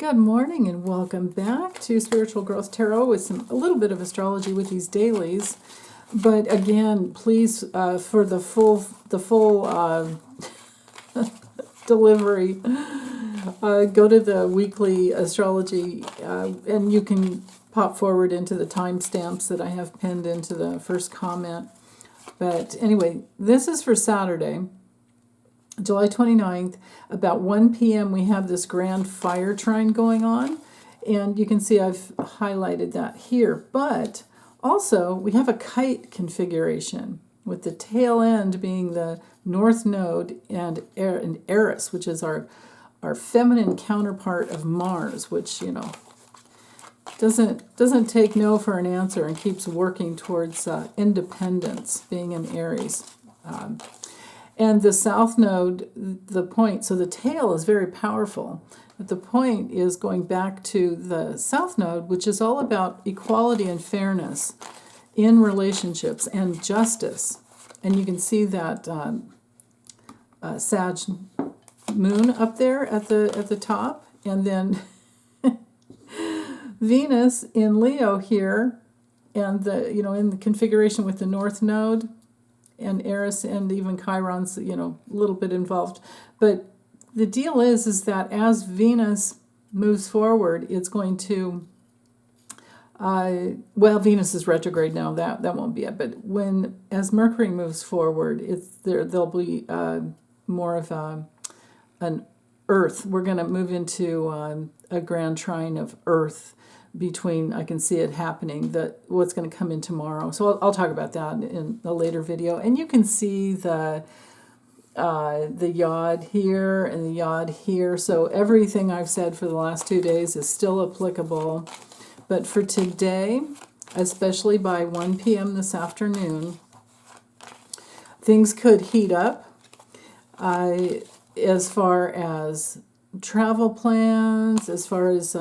Good morning and welcome back to Spiritual Growth Tarot with a little bit of astrology with these dailies. But again, please, for the full delivery, go to the weekly astrology, and you can pop forward into the timestamps that I have pinned into the first comment. But anyway, this is for Saturday, July 29th, about 1 p.m. we have this grand fire trine going on, and you can see I've highlighted that here. But also, we have a kite configuration, with the tail end being the North Node and Eris, which is our feminine counterpart of Mars, which, you know, doesn't take no for an answer and keeps working towards independence, being in Aries. And the South Node, the point, so the tail is very powerful, but the point is going back to the South Node, which is all about equality and fairness in relationships and justice. And you can see that Sag moon up there at the top, and then Venus in Leo here, and in the configuration with the North Node and Eris, and even Chiron's, a little bit involved. But the deal is that as Venus moves forward, it's going to, Venus is retrograde now, that won't be it. But as Mercury moves forward, there'll be more of an Earth. We're going to move into a grand trine of Earth between, I can see it happening, what's going to come in tomorrow. So I'll talk about that in a later video. And you can see the yod here and the yod here. So everything I've said for the last 2 days is still applicable. But for today, especially by 1 p.m. this afternoon, things could heat up as far as travel plans, as far as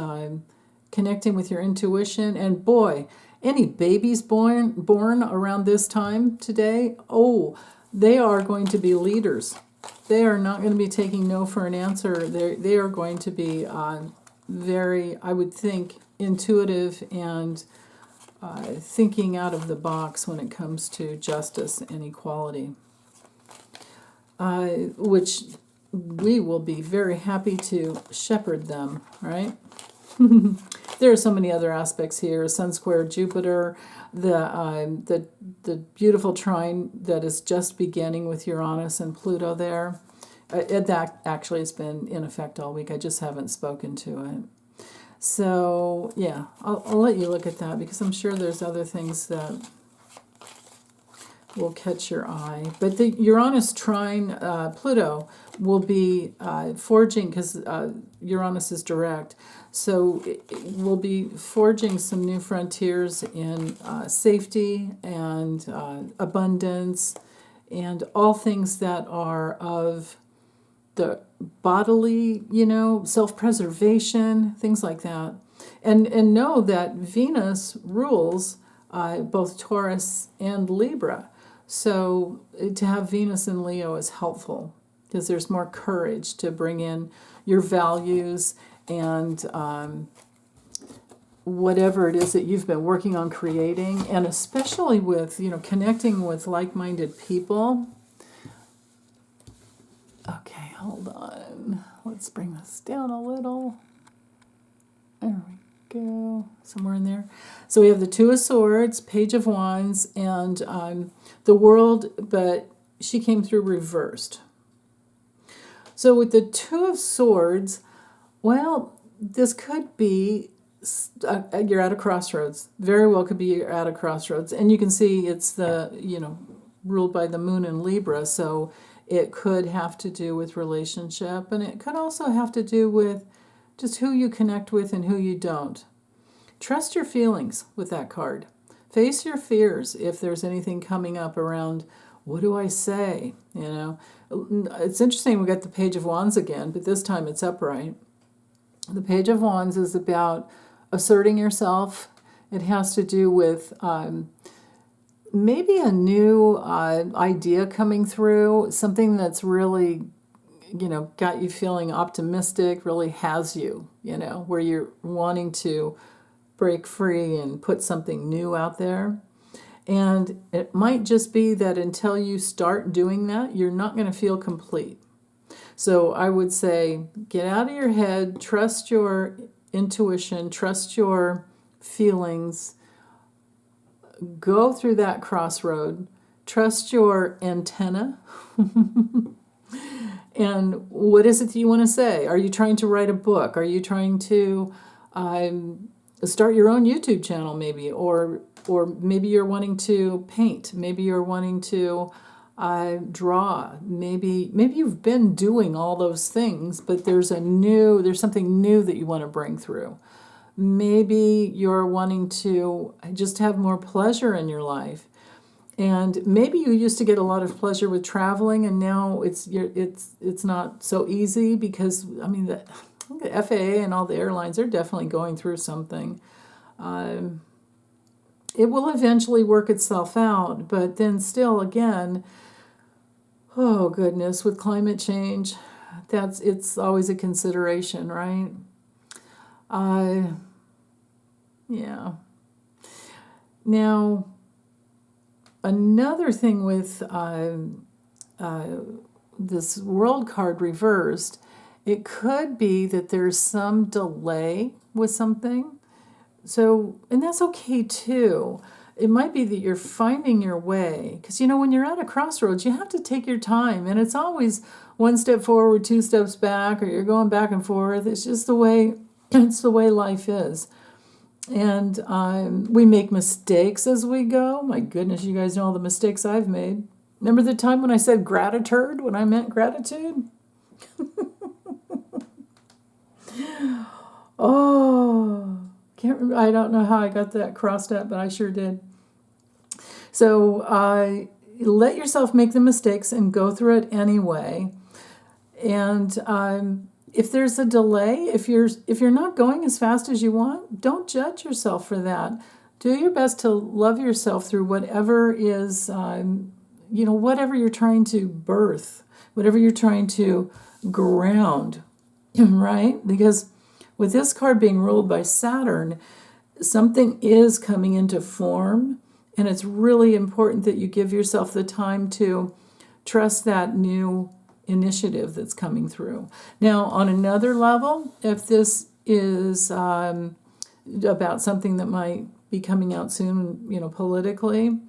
connecting with your intuition. And boy, any babies born around this time today, they are going to be leaders. They are not going to be taking no for an answer. They are going to be very, I would think, intuitive and thinking out of the box when it comes to justice and equality, which we will be very happy to shepherd them, right? There are so many other aspects here. Sun square Jupiter, the beautiful trine that is just beginning with Uranus and Pluto there. That actually has been in effect all week. I just haven't spoken to it. So yeah, I'll let you look at that, because I'm sure there's other things that will catch your eye. But the Uranus trine Pluto will be forging, because Uranus is direct. So we'll be forging some new frontiers in safety and abundance and all things that are of the bodily, self-preservation, things like that. And know that Venus rules both Taurus and Libra. So to have Venus in Leo is helpful, because there's more courage to bring in your values and whatever it is that you've been working on creating, and especially with, connecting with like-minded people. Okay, hold on. Let's bring this down a little. There we go. Somewhere in there. So we have the Two of Swords, Page of Wands, and the World, but she came through reversed. So with the Two of Swords, well, this could be you're at a crossroads. Very well could be you're at a crossroads. And you can see it's ruled by the moon in Libra, so it could have to do with relationship, and it could also have to do with just who you connect with and who you don't. Trust your feelings with that card. Face your fears if there's anything coming up around, what do I say? It's interesting, we got the Page of Wands again, but this time it's upright. The Page of Wands is about asserting yourself. It has to do with maybe a new idea coming through, something that's really got you feeling optimistic, really has you, where you're wanting to break free and put something new out there. And it might just be that until you start doing that, you're not going to feel complete. So I would say get out of your head, trust your intuition, trust your feelings, go through that crossroad, trust your antenna. And what is it that you want to say? Are you trying to write a book? Are you trying to start your own YouTube channel maybe? Or maybe you're wanting to paint. Maybe you're wanting to draw. Maybe you've been doing all those things, but there's something new that you want to bring through. Maybe you're wanting to just have more pleasure in your life. And maybe you used to get a lot of pleasure with traveling, and now it's not so easy because, I mean, the FAA and all the airlines are definitely going through something. It will eventually work itself out, but then still, again, oh goodness, with climate change, it's always a consideration, right? Yeah. Now, another thing with this world card reversed, it could be that there's some delay with something. So, and that's okay too. It might be that you're finding your way. Because, when you're at a crossroads, you have to take your time. And it's always one step forward, two steps back, or you're going back and forth. It's just the way life is. And we make mistakes as we go. My goodness, you guys know all the mistakes I've made. Remember the time when I said gratitude when I meant gratitude? Oh, can't remember. I don't know how I got that crossed up, but I sure did. So let yourself make the mistakes and go through it anyway. And if there's a delay, if you're not going as fast as you want, don't judge yourself for that. Do your best to love yourself through whatever is, whatever you're trying to birth, whatever you're trying to ground, right? Because with this card being ruled by Saturn, something is coming into form, and it's really important that you give yourself the time to trust that new initiative that's coming through. Now, on another level, if this is about something that might be coming out soon, politically,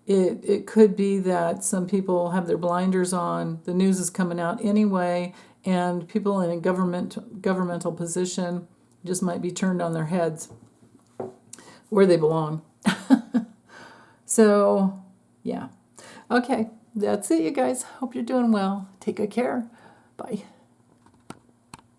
it could be that some people have their blinders on. The news is coming out anyway, and people in a governmental position just might be turned on their heads where they belong. So, yeah. Okay, that's it, you guys. Hope you're doing well. Take good care. Bye.